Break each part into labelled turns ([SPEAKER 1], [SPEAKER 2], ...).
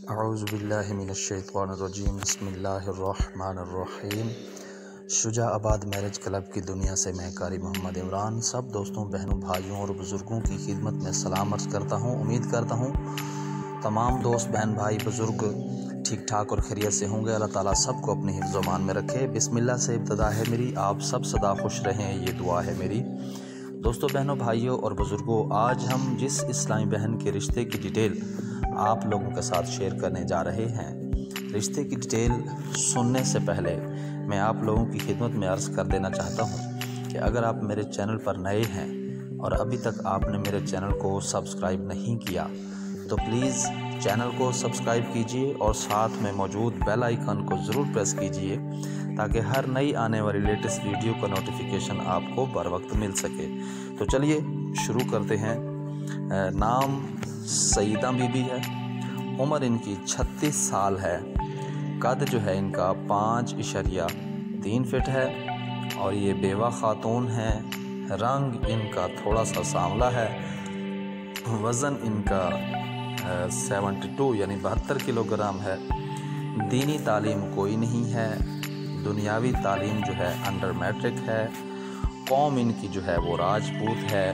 [SPEAKER 1] अऊज़ुबिल्लाहि मिनश्शैतानिर्रजीम बिस्मिल्लाहिर्रहमानिर्रहीम। शुजाआबाद marriage club की दुनिया से मैं कारी मोहम्मद इमरान सब दोस्तों, बहनों, भाइयों और बुज़ुर्गों की खिदमत में सलाम अर्ज़ करता हूँ। उम्मीद करता हूँ तमाम दोस्त, बहन, भाई, बुज़ुर्ग ठीक ठाक और खैरियत से होंगे। अल्लाह ताला सबको अपने हिफ्ज़ व मान में रखे। बिस्मिल्लाह से इब्तिदा है मेरी, आप सब सदा खुश रहें, ये दुआ है मेरी। दोस्तों, बहनों, भाइयों और बुज़ुर्गों, आज हम जिस इस्लामी बहन के रिश्ते की डिटेल आप लोगों के साथ शेयर करने जा रहे हैं, रिश्ते की डिटेल सुनने से पहले मैं आप लोगों की खिदमत में अर्ज़ कर देना चाहता हूं कि अगर आप मेरे चैनल पर नए हैं और अभी तक आपने मेरे चैनल को सब्सक्राइब नहीं किया तो प्लीज़ चैनल को सब्सक्राइब कीजिए और साथ में मौजूद बेल आइकन को ज़रूर प्रेस कीजिए ताकि हर नई आने वाली लेटेस्ट वीडियो का नोटिफिकेशन आपको बर वक्त मिल सके। तो चलिए शुरू करते हैं। नाम सईदा बीबी है, उम्र इनकी 36 साल है, कद जो है इनका 5.3 फीट है और ये बेवा खातून है। रंग इनका थोड़ा सा सांवला है। वज़न इनका 72 यानी 72 किलोग्राम है। दीनी तालीम कोई नहीं है। दुनियावी तालीम जो है अंडर मैट्रिक है। कौम इनकी जो है वो राजपूत है।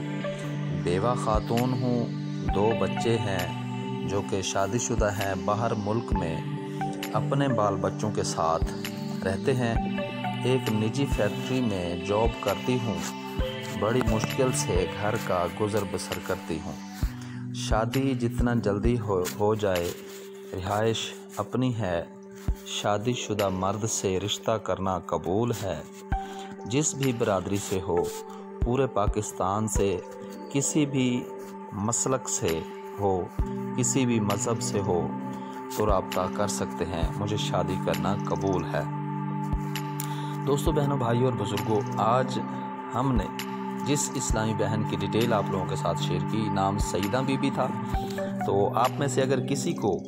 [SPEAKER 1] बेवा खातून हूँ, 2 बच्चे हैं जो कि शादीशुदा हैं, बाहर मुल्क में अपने बाल बच्चों के साथ रहते हैं। एक निजी फैक्ट्री में जॉब करती हूँ, बड़ी मुश्किल से घर का गुज़र बसर करती हूँ। शादी जितना जल्दी हो जाए, रिहाइश अपनी है। शादीशुदा मर्द से रिश्ता करना कबूल है। जिस भी बरादरी से हो, पूरे पाकिस्तान से, किसी भी मसलक से हो, किसी भी मज़हब से हो तो रब्ता कर सकते हैं। मुझे शादी करना कबूल है। दोस्तों, बहनों, भाइयों और बुज़ुर्गों, आज हमने जिस इस्लामी बहन की डिटेल आप लोगों के साथ शेयर की, नाम सईदा बीबी था। तो आप में से अगर किसी को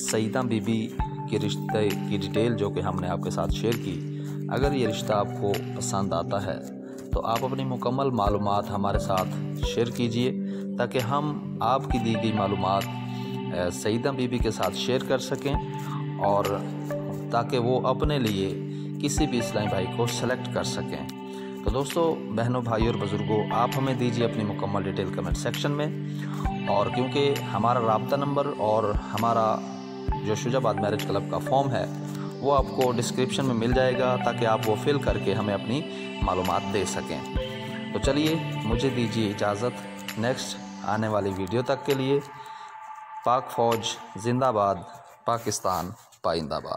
[SPEAKER 1] सईदा बीबी के रिश्ते की डिटेल जो कि हमने आपके साथ शेयर की, अगर ये रिश्ता आपको पसंद आता है तो आप अपनी मुकम्मल मालूमात हमारे साथ शेयर कीजिए ताकि हम आपकी दी गई मालूमात सईदा बीबी के साथ शेयर कर सकें और ताकि वो अपने लिए किसी भी इस्लामी भाई को सेलेक्ट कर सकें। तो दोस्तों, बहनों, भाइयों और बुज़ुर्गों, आप हमें दीजिए अपनी मुकम्मल डिटेल कमेंट सेक्शन में। और क्योंकि हमारा राब्ता नंबर और हमारा जो शुजाबाद मैरिज क्लब का फॉर्म है वो आपको डिस्क्रिप्शन में मिल जाएगा ताकि आप वो फिल करके हमें अपनी मालूमात दे सकें। तो चलिए, मुझे दीजिए इजाज़त। नेक्स्ट आने वाली वीडियो तक के लिए पाक फ़ौज जिंदाबाद, पाकिस्तान पाइंदाबाद।